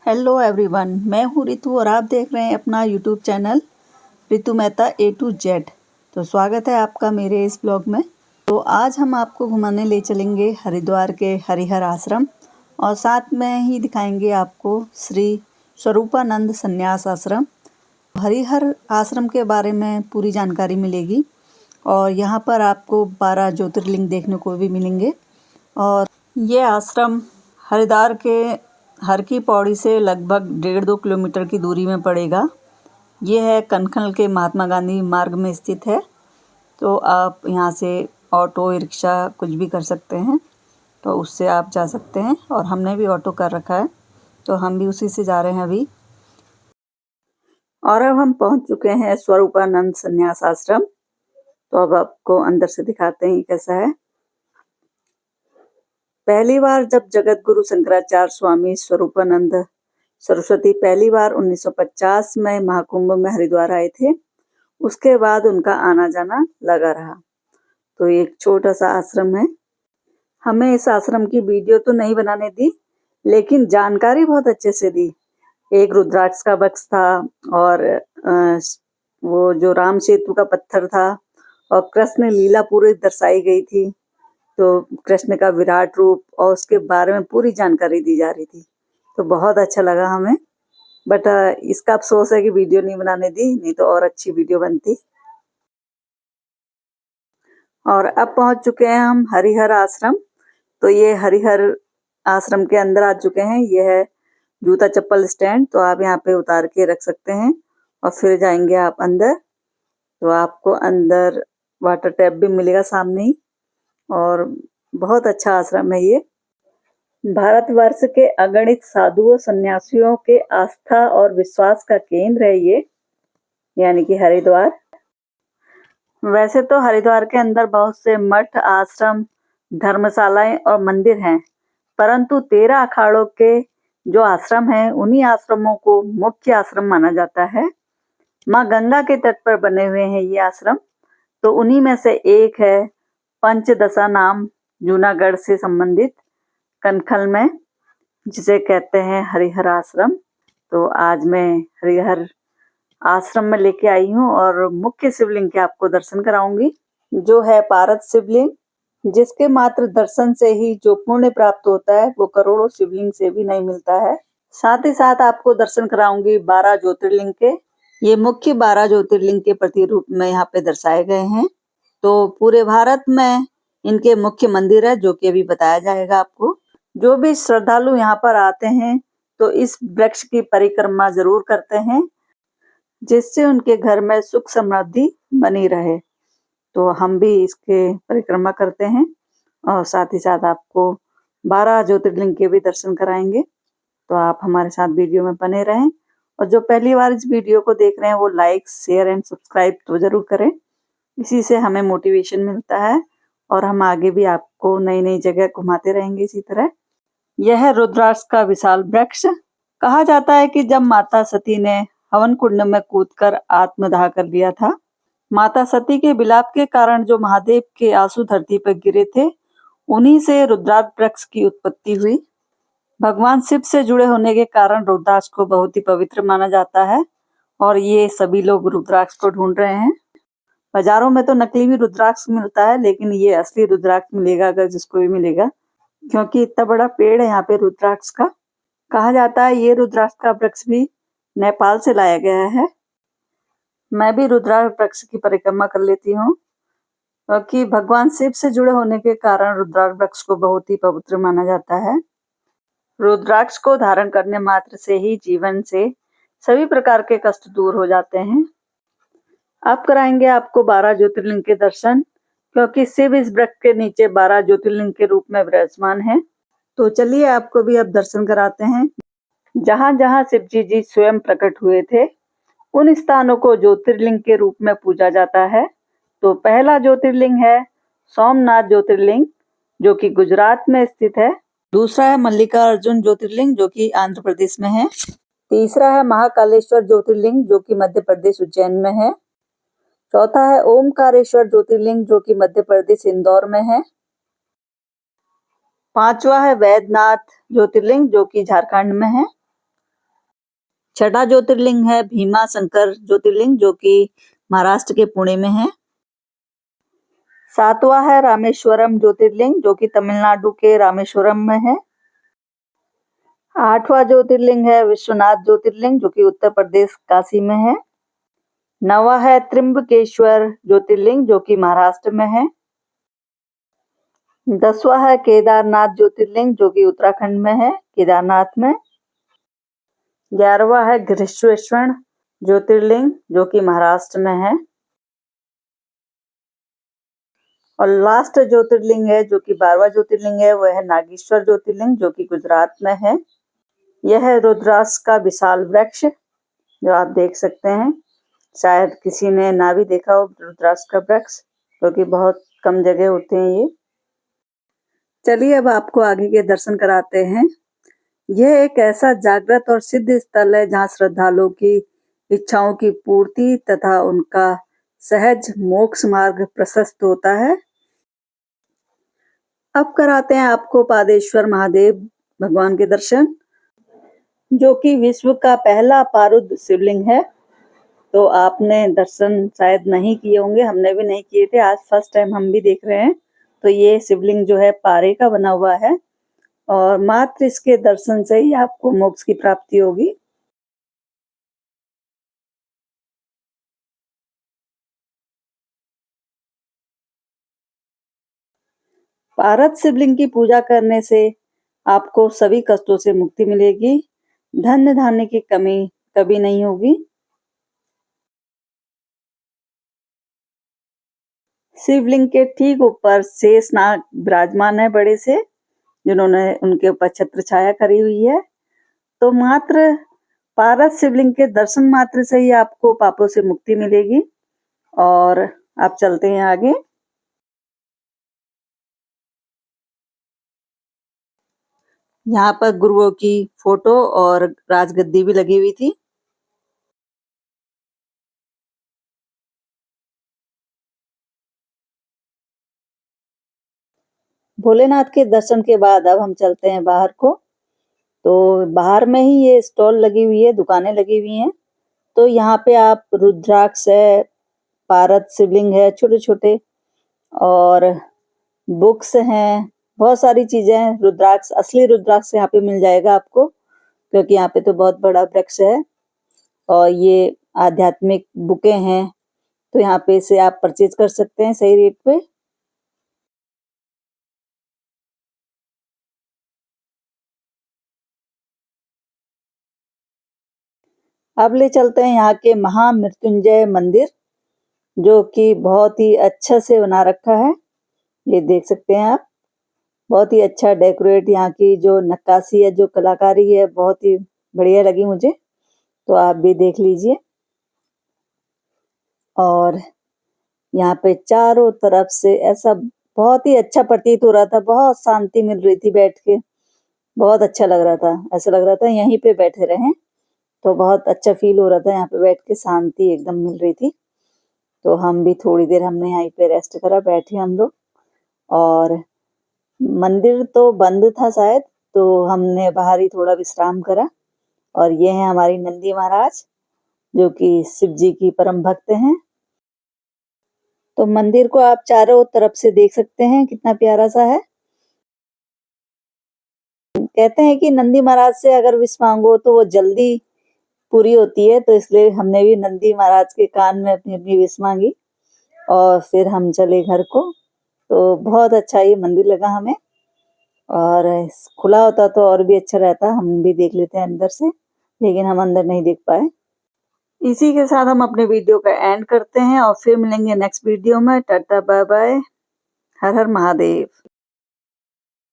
Hello everyone, मैं हूँ रितु और आप देख रहे हैं अपना YouTube channel Ritu Mehta A to Z। तो स्वागत है आपका मेरे इस ब्लॉग में। तो आज हम आपको घुमाने ले चलेंगे हरिद्वार के हरिहर आश्रम और साथ में ही दिखाएंगे आपको श्री स्वरूपानंद संन्यास आश्रम। हरिहर आश्रम के बारे में पूरी जानकारी मिलेगी और यहाँ पर आपको 12 ज्योतिर्लिंग देखने को भी मिलेंगे। और ये आश्रम हरिद्वार के हर की पौड़ी से लगभग 1.5-2 किलोमीटर की दूरी में पड़ेगा। ये है कनखल के महात्मा गांधी मार्ग में स्थित है। तो आप यहाँ से ऑटो रिक्शा कुछ भी कर सकते हैं, तो उससे आप जा सकते हैं और हमने भी ऑटो कर रखा है तो हम भी उसी से जा रहे हैं अभी। और अब हम पहुँच चुके हैं स्वरूपानंद संन्यास आश्रम। तो अब आपको अंदर से दिखाते हैं कैसा है। पहली बार जब जगत गुरु शंकराचार्य स्वामी स्वरूपानंद सरस्वती पहली बार 1950 में महाकुंभ में हरिद्वार आए थे, उसके बाद उनका आना जाना लगा रहा। तो एक छोटा सा आश्रम है। हमें इस आश्रम की वीडियो तो नहीं बनाने दी, लेकिन जानकारी बहुत अच्छे से दी। एक रुद्राक्ष का बक्स था और वो जो राम सेतु का पत्थर था और कृष्ण लीला पूरी दर्शाई गई थी। तो कृष्ण का विराट रूप और उसके बारे में पूरी जानकारी दी जा रही थी। तो बहुत अच्छा लगा हमें, बट इसका अफसोस है कि वीडियो नहीं बनाने दी, नहीं तो और अच्छी वीडियो बनती। और अब पहुंच चुके हैं हम हरिहर आश्रम। तो ये हरिहर आश्रम के अंदर आ चुके हैं। ये है जूता चप्पल स्टैंड, तो आप यहाँ पे उतार के रख सकते हैं और फिर जाएंगे आप अंदर। तो आपको अंदर वाटर टैप भी मिलेगा सामने ही। और बहुत अच्छा आश्रम है ये। भारतवर्ष के अगणित साधुओं सन्यासियों के आस्था और विश्वास का केंद्र है ये, यानी कि हरिद्वार। वैसे तो हरिद्वार के अंदर बहुत से मठ, आश्रम, धर्मशालाएं और मंदिर हैं, परंतु 13 अखाड़ों के जो आश्रम हैं, उन्हीं आश्रमों को मुख्य आश्रम माना जाता है। माँ गंगा के तट पर बने हुए हैं ये आश्रम। तो उन्हीं में से एक है पंचदशा नाम, जूनागढ़ से संबंधित कनखल में, जिसे कहते हैं हरिहर आश्रम। तो आज मैं हरिहर आश्रम में लेके आई हूँ और मुख्य शिवलिंग के आपको दर्शन कराऊंगी, जो है पारद शिवलिंग, जिसके मात्र दर्शन से ही जो पुण्य प्राप्त होता है वो करोड़ों शिवलिंग से भी नहीं मिलता है। साथ ही साथ आपको दर्शन कराऊंगी 12 ज्योतिर्लिंग के। ये मुख्य 12 ज्योतिर्लिंग के प्रतिरूप में यहाँ पे दर्शाए गए हैं। तो पूरे भारत में इनके मुख्य मंदिर है, जो कि अभी बताया जाएगा आपको। जो भी श्रद्धालु यहाँ पर आते हैं तो इस वृक्ष की परिक्रमा जरूर करते हैं, जिससे उनके घर में सुख समृद्धि बनी रहे। तो हम भी इसके परिक्रमा करते हैं और साथ ही साथ आपको 12 ज्योतिर्लिंग के भी दर्शन कराएंगे। तो आप हमारे साथ वीडियो में बने रहें और जो पहली बार इस वीडियो को देख रहे हैं वो लाइक, शेयर एंड सब्सक्राइब तो जरूर करें। इसी से हमें मोटिवेशन मिलता है और हम आगे भी आपको नई नई जगह घुमाते रहेंगे इसी तरह। यह रुद्राक्ष का विशाल वृक्ष। कहा जाता है कि जब माता सती ने हवन कुंड में कूदकर आत्मदाह कर लिया था, माता सती के विलाप के कारण जो महादेव के आंसू धरती पर गिरे थे, उन्हीं से रुद्राक्ष वृक्ष की उत्पत्ति हुई। भगवान शिव से जुड़े होने के कारण रुद्राक्ष को बहुत ही पवित्र माना जाता है और ये सभी लोग रुद्राक्ष को ढूंढ रहे हैं। बाजारों में तो नकली भी रुद्राक्ष मिलता है, लेकिन ये असली रुद्राक्ष मिलेगा अगर जिसको भी मिलेगा, क्योंकि इतना बड़ा पेड़ है यहाँ पे रुद्राक्ष का। कहा जाता है ये रुद्राक्ष का वृक्ष भी नेपाल से लाया गया है। मैं भी रुद्राक्ष वृक्ष की परिक्रमा कर लेती हूँ, क्योंकि भगवान शिव से जुड़े होने के कारण रुद्राक्ष वृक्ष को बहुत ही पवित्र माना जाता है। रुद्राक्ष को धारण करने मात्र से ही जीवन से सभी प्रकार के कष्ट दूर हो जाते हैं। अब कराएंगे आपको 12 ज्योतिर्लिंग के दर्शन, क्योंकि शिव इस वृक्ष के नीचे 12 ज्योतिर्लिंग के रूप में विराजमान है। तो चलिए आपको भी अब दर्शन कराते हैं। जहां जहां शिव जी स्वयं प्रकट हुए थे, उन स्थानों को ज्योतिर्लिंग के रूप में पूजा जाता है। तो पहला ज्योतिर्लिंग है सोमनाथ ज्योतिर्लिंग, जो कि गुजरात में स्थित है। दूसरा है मल्लिकार्जुन ज्योतिर्लिंग, जो कि आंध्र प्रदेश में है। तीसरा है महाकालेश्वर ज्योतिर्लिंग, जो कि मध्य प्रदेश उज्जैन में है। चौथा है ओमकारेश्वर ज्योतिर्लिंग, जो कि मध्य प्रदेश इंदौर में है। पांचवा है वैद्यनाथ ज्योतिर्लिंग, जो कि झारखंड में है। छठा ज्योतिर्लिंग है भीमा शंकर ज्योतिर्लिंग, जो कि महाराष्ट्र के पुणे में है। सातवां है रामेश्वरम ज्योतिर्लिंग, जो कि तमिलनाडु के रामेश्वरम में है। आठवां ज्योतिर्लिंग है विश्वनाथ ज्योतिर्लिंग, जो कि उत्तर प्रदेश काशी में है। नवा है त्र्यंबकेश्वर ज्योतिर्लिंग, जो कि महाराष्ट्र में है। 10वां है केदारनाथ ज्योतिर्लिंग, जो कि उत्तराखंड में है, केदारनाथ में। 11वां है गृहेश्वर ज्योतिर्लिंग, जो कि महाराष्ट्र में है। और लास्ट ज्योतिर्लिंग है जो कि 12वां ज्योतिर्लिंग है, वह है नागेश्वर ज्योतिर्लिंग, जो कि गुजरात में है। यह है रुद्राक्ष का विशाल वृक्ष, जो आप देख सकते हैं। शायद किसी ने ना भी देखा हो रुद्राक्ष का वृक्ष, क्योंकि बहुत कम जगह होते हैं ये। चलिए अब आपको आगे के दर्शन कराते हैं। यह एक ऐसा जागृत और सिद्ध स्थल है जहाँ श्रद्धालुओं की इच्छाओं की पूर्ति तथा उनका सहज मोक्ष मार्ग प्रशस्त होता है। अब कराते हैं आपको पादेश्वर महादेव भगवान के दर्शन, जो कि विश्व का पहला पारुद शिवलिंग है। तो आपने दर्शन शायद नहीं किए होंगे, हमने भी नहीं किए थे, आज फर्स्ट टाइम हम भी देख रहे हैं। तो ये शिवलिंग जो है पारे का बना हुआ है और मात्र इसके दर्शन से ही आपको मोक्ष की प्राप्ति होगी। पारद शिवलिंग की पूजा करने से आपको सभी कष्टों से मुक्ति मिलेगी, धन धान्य की कमी कभी नहीं होगी। शिवलिंग के ठीक ऊपर शेषनाग विराजमान है बड़े से, जिन्होंने उनके ऊपर छत्र छाया करी हुई है। तो मात्र पारद शिवलिंग के दर्शन मात्र से ही आपको पापों से मुक्ति मिलेगी। और आप चलते हैं आगे। यहाँ पर गुरुओं की फोटो और राजगद्दी भी लगी हुई थी। भोलेनाथ के दर्शन के बाद अब हम चलते हैं बाहर को। तो बाहर में ही ये स्टॉल लगी हुई है, दुकानें लगी हुई हैं। तो यहाँ पे आप रुद्राक्ष है, पारद शिवलिंग है छोटे छोटे, और बुक्स हैं, बहुत सारी चीजें हैं। रुद्राक्ष, असली रुद्राक्ष यहाँ पे मिल जाएगा आपको, क्योंकि यहाँ पे तो बहुत बड़ा वृक्ष है। और ये आध्यात्मिक बुकें हैं, तो यहाँ पे से आप परचेज कर सकते हैं सही रेट पे। अब ले चलते हैं यहाँ के महामृत्युंजय मंदिर, जो कि बहुत ही अच्छा से बना रखा है। ये देख सकते हैं आप, बहुत ही अच्छा डेकोरेट, यहाँ की जो नक्काशी है, जो कलाकारी है, बहुत ही बढ़िया लगी मुझे। तो आप भी देख लीजिए। और यहाँ पे चारों तरफ से ऐसा बहुत ही अच्छा प्रतीत हो रहा था, बहुत शांति मिल रही थी बैठ के, बहुत अच्छा लग रहा था। ऐसा लग रहा था यहीं पे बैठे रहें, तो बहुत अच्छा फील हो रहा था। यहाँ पे बैठ के शांति एकदम मिल रही थी। तो हम भी थोड़ी देर हमने यहीं पे रेस्ट करा, बैठे हम लोग। और मंदिर तो बंद था शायद, तो हमने बाहर ही थोड़ा विश्राम करा। और ये है हमारी नंदी महाराज, जो कि शिव जी की परम भक्त हैं। तो मंदिर को आप चारों तरफ से देख सकते हैं, कितना प्यारा सा है। कहते हैं कि नंदी महाराज से अगर विश मांगो तो वो जल्दी पूरी होती है, तो इसलिए हमने भी नंदी महाराज के कान में अपनी अपनी विश मांगी और फिर हम चले घर को। तो बहुत अच्छा ये मंदिर लगा हमें, और खुला होता तो और भी अच्छा रहता, हम भी देख लेते हैं अंदर से, लेकिन हम अंदर नहीं देख पाए। इसी के साथ हम अपने वीडियो का एंड करते हैं और फिर मिलेंगे नेक्स्ट वीडियो में। टाटा बाय बाय, हर हर महादेव।